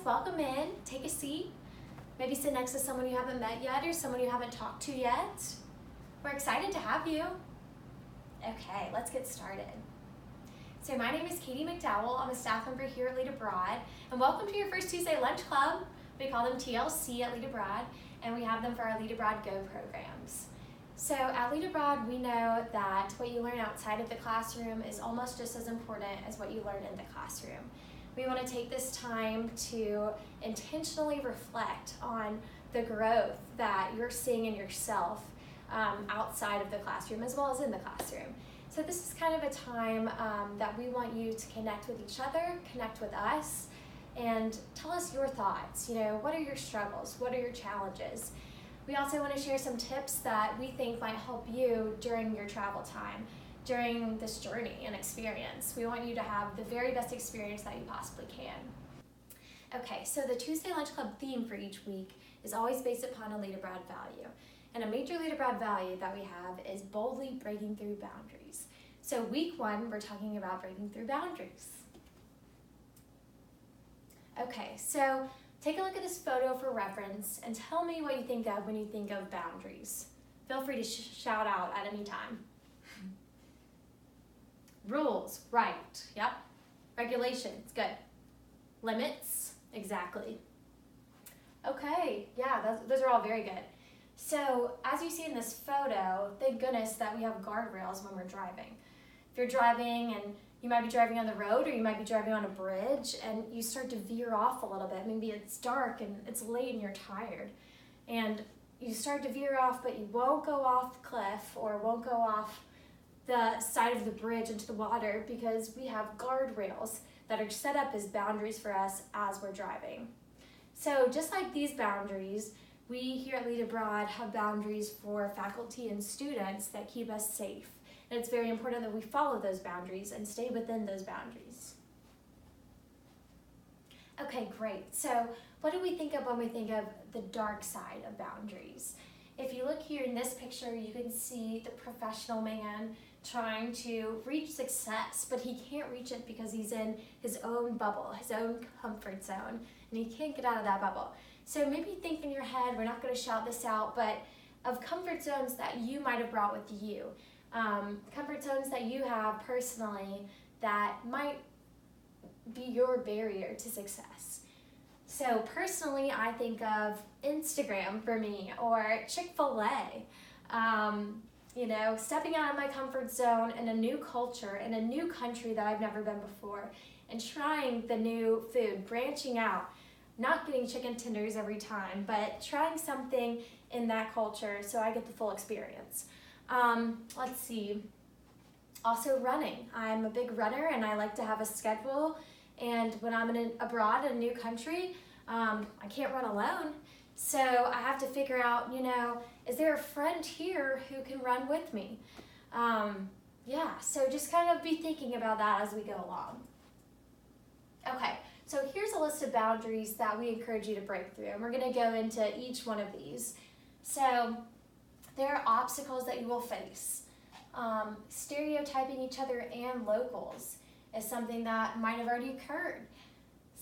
welcome in, take a seat. Maybe sit next to someone you haven't met yet or someone you haven't talked to yet. We're excited to have you. Okay, let's get started. So my name is McDowell. I'm a staff member here at LeadAbroad, and welcome to your first Tuesday lunch club. We call them TLC at LeadAbroad, and we have them for our LeadAbroad Go programs. So at LeadAbroad, we know that what you learn outside of the classroom is almost just as important as what you learn in the classroom. We want to take this time to intentionally reflect on the growth that you're seeing in yourself outside of the classroom as well as in the classroom. So this is kind of a time that we want you to connect with each other, connect with us, and tell us your thoughts. You know, what are your struggles? What are your challenges? We also want to share some tips that we think might help you during your travel time, during this journey and experience. We want you to have the very best experience that you possibly can. Okay, so the Tuesday Lunch Club theme for each week is always based upon a LeadAbroad value. And a major LeadAbroad value that we have is boldly breaking through boundaries. So week 1, we're talking about breaking through boundaries. Okay, so take a look at this photo for reference and tell me what you think of when you think of boundaries. Feel free to shout out at any time. Rules, right, yep. Regulations, good. Limits, exactly. Okay, yeah, those are all very good. So as you see in this photo, thank goodness that we have guardrails when we're driving. If you're driving and you might be driving on the road or you might be driving on a bridge and you start to veer off a little bit. Maybe it's dark and it's late and you're tired. And you start to veer off, but you won't go off the cliff or won't go off the side of the bridge into the water because we have guardrails that are set up as boundaries for us as we're driving. So just like these boundaries, we here at LeadAbroad have boundaries for faculty and students that keep us safe. And it's very important that we follow those boundaries and stay within those boundaries. Okay, great. So what do we think of when we think of the dark side of boundaries? If you look here in this picture, you can see the professional man trying to reach success, but he can't reach it because he's in his own bubble, his own comfort zone, and he can't get out of that bubble. So maybe think in your head, we're not going to shout this out, but of comfort zones that you might have brought with you. Comfort zones that you have personally that might be your barrier to success. So personally, I think of Instagram for me, or Chick-fil-A. You know, stepping out of my comfort zone in a new culture, in a new country that I've never been before, and trying the new food, branching out, not getting chicken tenders every time, but trying something in that culture so I get the full experience. Let's see, also running. I'm a big runner and I like to have a schedule, and when I'm abroad in a new country, I can't run alone. So I have to figure out, you know, is there a friend here who can run with me? Yeah, so just kind of be thinking about that as we go along. Okay, so here's a list of boundaries that we encourage you to break through, and we're going to go into each one of these. So there are obstacles that you will face. Stereotyping each other and locals is something that might have already occurred.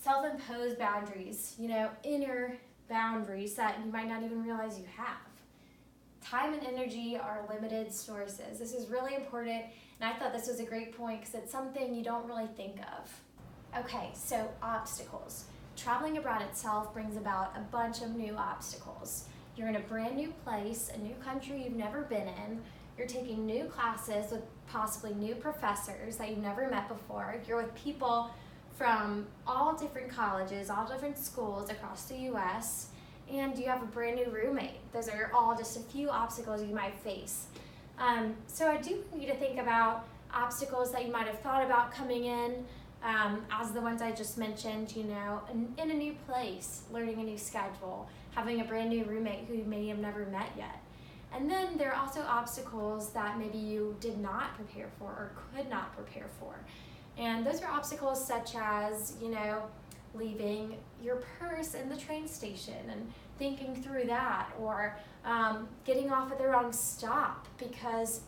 Self-imposed boundaries, you know, inner boundaries that you might not even realize you have. Time and energy are limited sources. This is really important, and I thought this was a great point because it's something you don't really think of. Okay, so obstacles. Traveling abroad itself brings about a bunch of new obstacles. You're in a brand new place, a new country you've never been in. You're taking new classes with possibly new professors that you've never met before. You're with people from all different colleges, all different schools across the US, and you have a brand new roommate. Those are all just a few obstacles you might face. So I do want you to think about obstacles that you might have thought about coming in, as the ones I just mentioned, you know, in a new place, learning a new schedule, having a brand new roommate who you may have never met yet. And then there are also obstacles that maybe you did not prepare for or could not prepare for. And those are obstacles such as, you know, leaving your purse in the train station and thinking through that, or getting off at the wrong stop because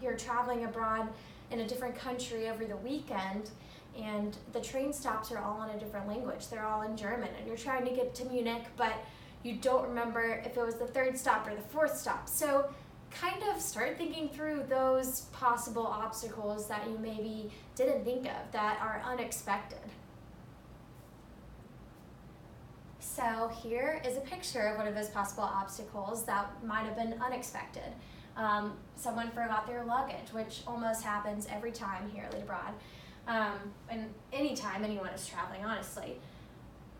you're traveling abroad in a different country over the weekend and the train stops are all in a different language. They're all in German, and you're trying to get to Munich, but you don't remember if it was the third stop or the fourth stop. So kind of start thinking through those possible obstacles that you maybe didn't think of that are unexpected. So here is a picture of one of those possible obstacles that might have been unexpected. Someone forgot their luggage, which almost happens every time here at LeadAbroad, and anytime anyone is traveling, honestly.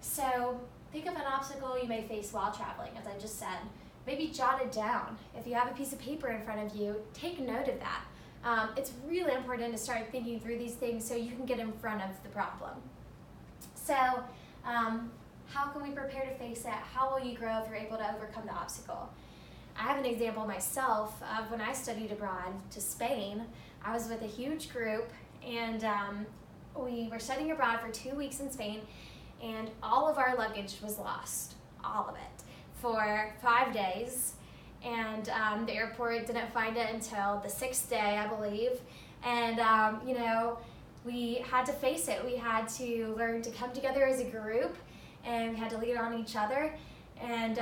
So think of an obstacle you may face while traveling, as I just said. Maybe jot it down. If you have a piece of paper in front of you, take note of that. It's really important to start thinking through these things so you can get in front of the problem. So how can we prepare to face it? How will you grow if you're able to overcome the obstacle? I have an example myself of when I studied abroad to Spain. I was with a huge group, and we were studying abroad for 2 weeks in Spain, and all of our luggage was lost, all of it, for 5 days. And the airport didn't find it until the 6th day, I believe. And you know, we had to face it. We had to learn to come together as a group, and we had to lean on each other. And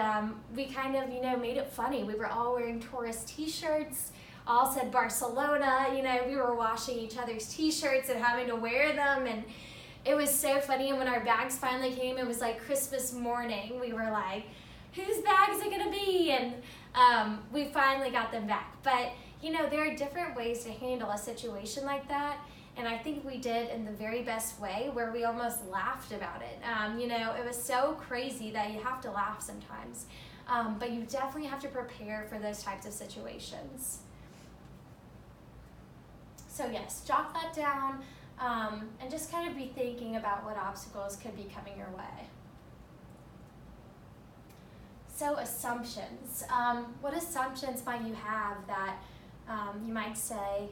we kind of, you know, made it funny. We were all wearing tourist t-shirts, all said Barcelona. You know, we were washing each other's t-shirts and having to wear them, and it was so funny. And when our bags finally came, it was like Christmas morning. We were like, whose bag is it gonna be? And we finally got them back. But you know, there are different ways to handle a situation like that. And I think we did in the very best way, where we almost laughed about it. You know, it was so crazy that you have to laugh sometimes. But you definitely have to prepare for those types of situations. So yes, jot that down, and just kind of be thinking about what obstacles could be coming your way. So assumptions. What assumptions might you have that you might say,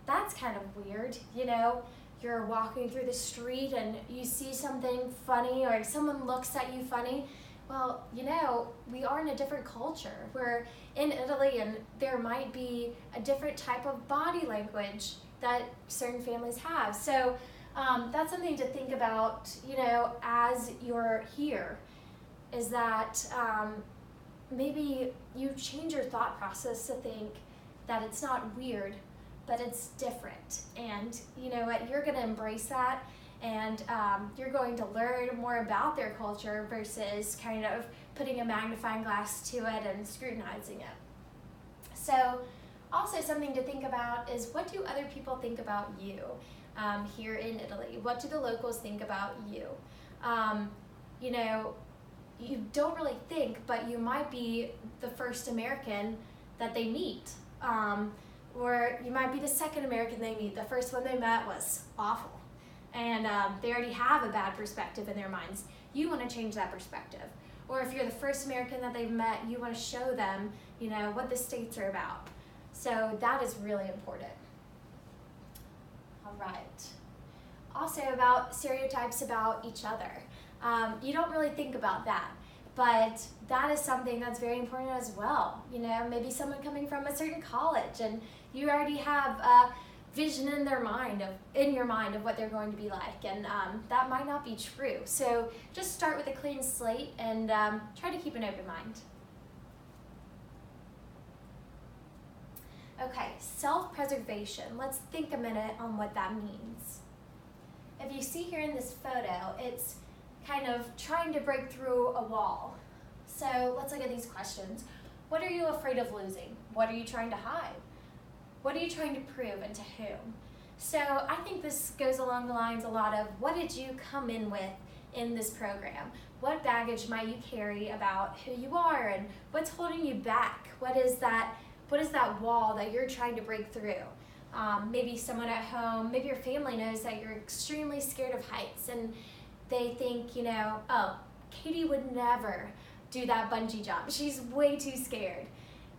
that's kind of weird? You know, you're walking through the street and you see something funny, or someone looks at you funny. Well, you know, we are in a different culture. We're in Italy, and there might be a different type of body language that certain families have. So that's something to think about, you know, as you're here, is that maybe you change your thought process to think that it's not weird, but it's different. And you know what, you're gonna embrace that, and you're going to learn more about their culture versus kind of putting a magnifying glass to it and scrutinizing it. So also something to think about is, what do other people think about you here in Italy? What do the locals think about you? You know, you don't really think, but you might be the first American that they meet. Or you might be the second American they meet. The first one they met was awful. And they already have a bad perspective in their minds. You want to change that perspective. Or if you're the first American that they've met, you want to show them, you know, what the States are about. So that is really important. All right. Also about stereotypes about each other. You don't really think about that, but that is something that's very important as well. You know, maybe someone coming from a certain college, and you already have a vision in your mind of what they're going to be like, and that might not be true. So just start with a clean slate and try to keep an open mind. Okay, self-preservation. Let's think a minute on what that means. If you see here in this photo, it's kind of trying to break through a wall. So let's look at these questions. What are you afraid of losing? What are you trying to hide? What are you trying to prove, and to whom? So I think this goes along the lines a lot of, what did you come in with in this program? What baggage might you carry about who you are, and what's holding you back? What is that wall that you're trying to break through? Maybe someone at home, maybe your family knows that you're extremely scared of heights, and they think, you know, oh, Katie would never do that bungee jump. She's way too scared.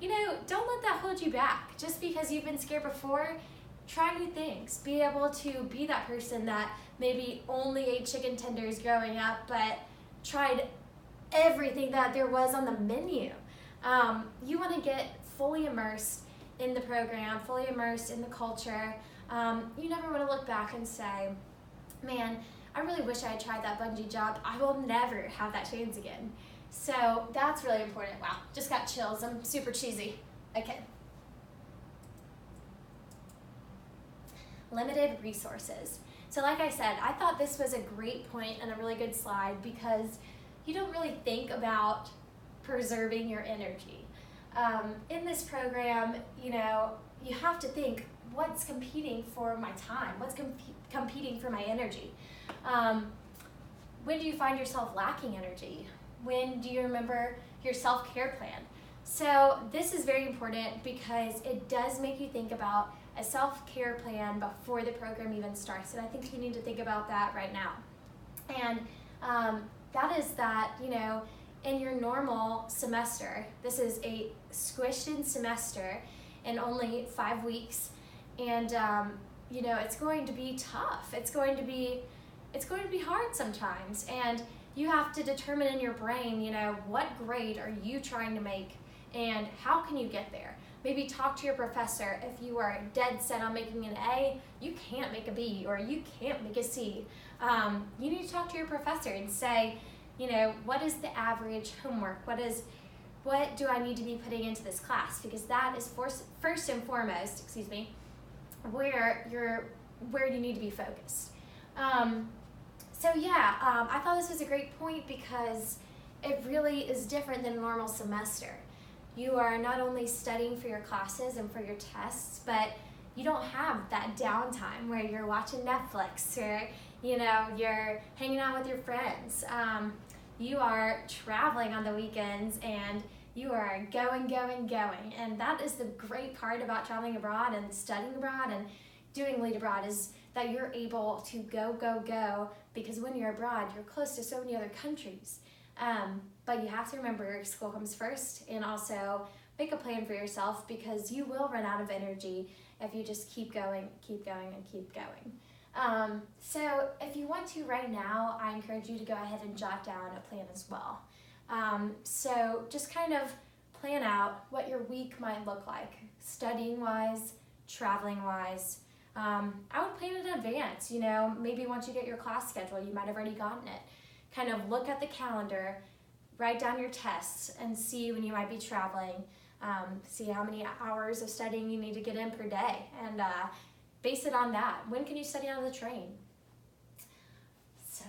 You know, don't let that hold you back. Just because you've been scared before, try new things. Be able to be that person that maybe only ate chicken tenders growing up, but tried everything that there was on the menu. You want to get fully immersed in the program, fully immersed in the culture. You never want to look back and say, man, I really wish I had tried that bungee jump. I will never have that chance again. So that's really important. Wow, just got chills. I'm super cheesy. Okay. Limited resources. So like I said, I thought this was a great point and a really good slide because you don't really think about preserving your energy. In this program, you have to think, what's competing for my time? What's competing for my energy? When do you find yourself lacking energy? When do you remember your self-care plan? So this is very important because it does make you think about a self-care plan before the program even starts. And I think you need to think about that right now. And that is that, in your normal semester, this is a squished in semester in only 5 weeks. And, it's going to be tough. It's going to be hard sometimes. And you have to determine in your brain, what grade are you trying to make and how can you get there? Maybe talk to your professor. If you are dead set on making an A, you can't make a B or you can't make a C. You need to talk to your professor and say, what is the average homework? What do I need to be putting into this class? Because that is first and foremost, where you need to be focused. I thought this was a great point because it really is different than a normal semester. You are not only studying for your classes and for your tests, but you don't have that downtime where you're watching Netflix or, you're hanging out with your friends. You are traveling on the weekends and you are going. And that is the great part about traveling abroad and studying abroad and doing LeadAbroad is that you're able to go, because when you're abroad, you're close to so many other countries. But you have to remember school comes first and also make a plan for yourself because you will run out of energy if you just keep going. So if you want to right now, I encourage you to go ahead and jot down a plan as well. So just kind of plan out what your week might look like, studying-wise, traveling-wise. I would plan in advance, maybe once you get your class schedule, you might have already gotten it. Kind of look at the calendar, write down your tests and see when you might be traveling, see how many hours of studying you need to get in per day and base it on that. When can you study on the train? So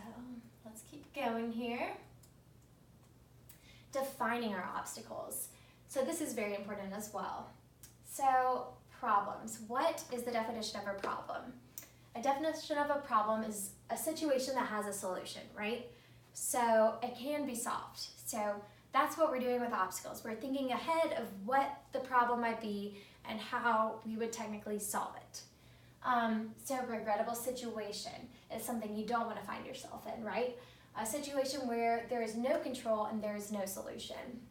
let's keep going here. Defining our obstacles. So this is very important as well. So problems. What is the definition of a problem? A definition of a problem is a situation that has a solution, right? So it can be solved. So that's what we're doing with obstacles. We're thinking ahead of what the problem might be and how we would technically solve it. So regrettable situation is something you don't want to find yourself in, right? A situation where there is no control and there is no solution.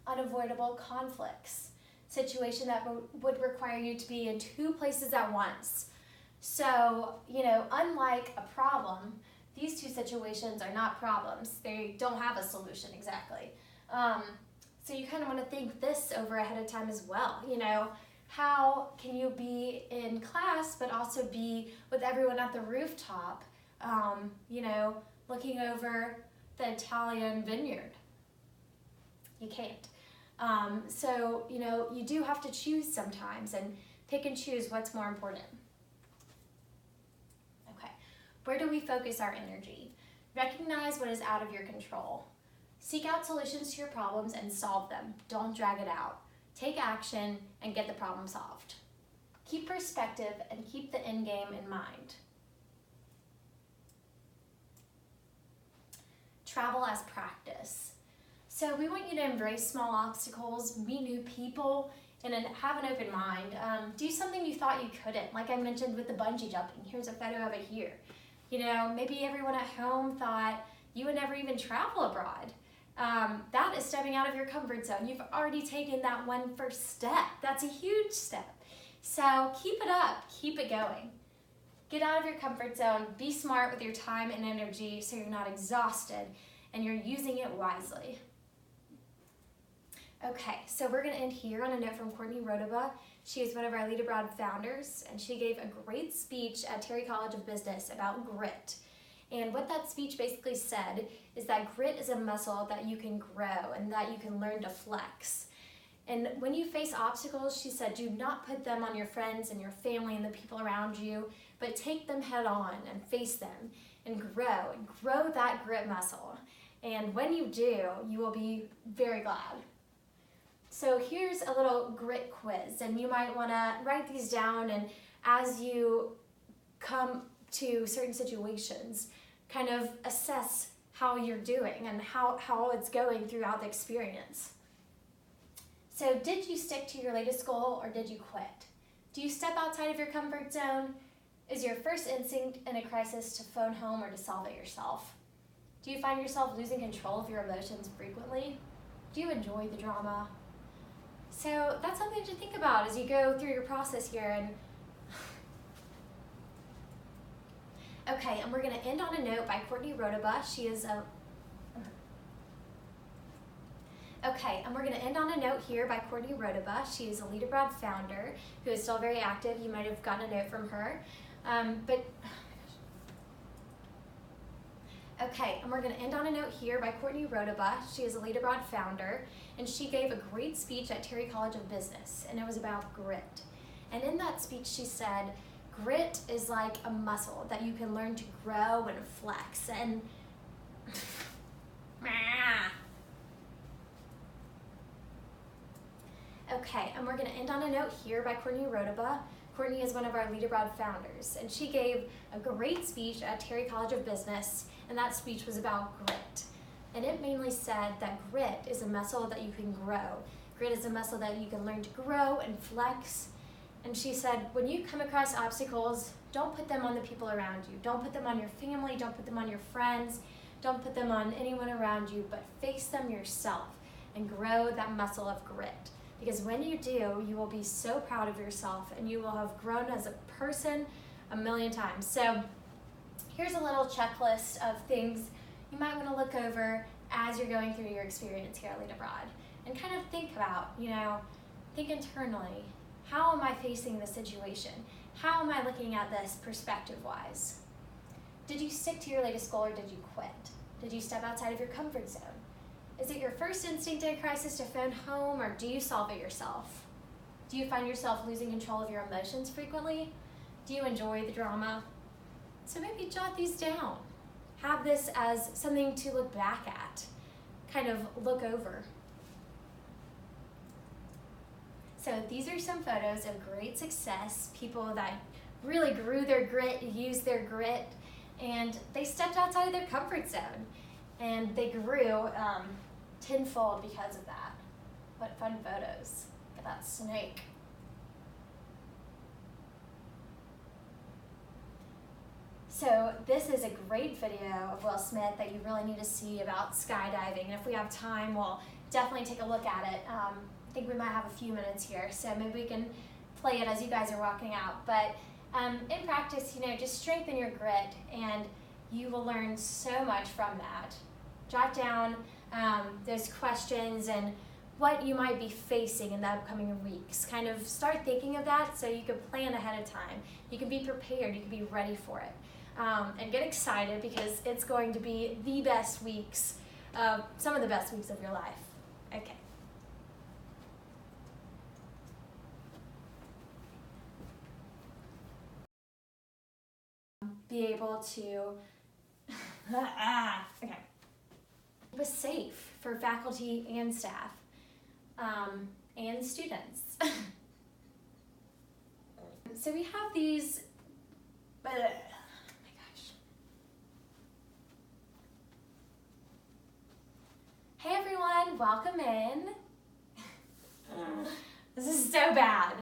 Unavoidable conflicts. Situation that would require you to be in 2 places at once. So, unlike a problem, these 2 situations are not problems. They don't have a solution exactly. So you kind of want to think this over ahead of time as well. How can you be in class but also be with everyone at the rooftop, looking over the Italian vineyard? You can't. So, you do have to choose sometimes and pick and choose what's more important. Okay, where do we focus our energy? Recognize what is out of your control. Seek out solutions to your problems and solve them. Don't drag it out. Take action and get the problem solved. Keep perspective and keep the end game in mind. Travel as practice. So we want you to embrace small obstacles, meet new people, and then have an open mind. Do something you thought you couldn't, like I mentioned with the bungee jumping. Here's a photo of it here. Maybe everyone at home thought you would never even travel abroad. That is stepping out of your comfort zone. You've already taken that one first step. That's a huge step. So keep it up, keep it going. Get out of your comfort zone, be smart with your time and energy so you're not exhausted and you're using it wisely. Okay, so we're going to end here on a note from Courtney Rodova. She is one of our LeadAbroad founders, and she gave a great speech at Terry College of Business about grit. And what that speech basically said is that grit is a muscle that you can grow and that you can learn to flex. And when you face obstacles, she said, do not put them on your friends and your family and the people around you, but take them head on and face them and grow that grit muscle. And when you do, you will be very glad. So here's a little grit quiz, and you might want to write these down, and as you come to certain situations, kind of assess how you're doing and how it's going throughout the experience. So did you stick to your latest goal, or did you quit? Do you step outside of your comfort zone? Is your first instinct in a crisis to phone home or to solve it yourself? Do you find yourself losing control of your emotions frequently? Do you enjoy the drama? So that's something to think about as you go through your process here. Okay, and we're going to end on a note by Courtney Rodabaugh. She is a LeadAbroad founder who is still very active. You might have gotten a note from her. And we're going to end on a note here by Courtney Rodabaugh. She is a LeadAbroad founder, and she gave a great speech at Terry College of Business, and it was about grit. And in that speech, she said, grit is like a muscle that you can learn to grow and flex. And okay, and we're going to end on a note here by Courtney Rodabaugh. Courtney is one of our LeadAbroad founders, and she gave a great speech at Terry College of Business, and that speech was about grit. And it mainly said that grit is a muscle that you can grow. Grit is a muscle that you can learn to grow and flex. And she said, when you come across obstacles, don't put them on the people around you. Don't put them on your family, don't put them on your friends, don't put them on anyone around you, but face them yourself and grow that muscle of grit. Because when you do, you will be so proud of yourself, and you will have grown as a person a million times. So here's a little checklist of things you might want to look over as you're going through your experience here at LeadAbroad. And kind of think about, think internally, how am I facing the situation? How am I looking at this perspective-wise? Did you stick to your latest goal, or did you quit? Did you step outside of your comfort zone? Is it your first instinct in a crisis to phone home, or do you solve it yourself? Do you find yourself losing control of your emotions frequently? Do you enjoy the drama? So maybe jot these down. Have this as something to look back at, kind of look over. So these are some photos of great success, people that really grew their grit, used their grit, and they stepped outside of their comfort zone, and they grew tenfold because of that. What fun photos. Look at that snake. So this is a great video of Will Smith that you really need to see about skydiving. And if we have time, we'll definitely take a look at it. I think we might have a few minutes here, so maybe we can play it as you guys are walking out. But in practice, just strengthen your grit, and you will learn so much from that. Jot down those questions and what you might be facing in the upcoming weeks. Kind of start thinking of that so you can plan ahead of time. You can be prepared, you can be ready for it. And get excited, because it's going to be the best weeks, some of the best weeks of your life. Okay. Be able to, okay. Keep us safe for faculty and staff, and students. So we have these, oh my gosh. Hey everyone, welcome in. This is so bad.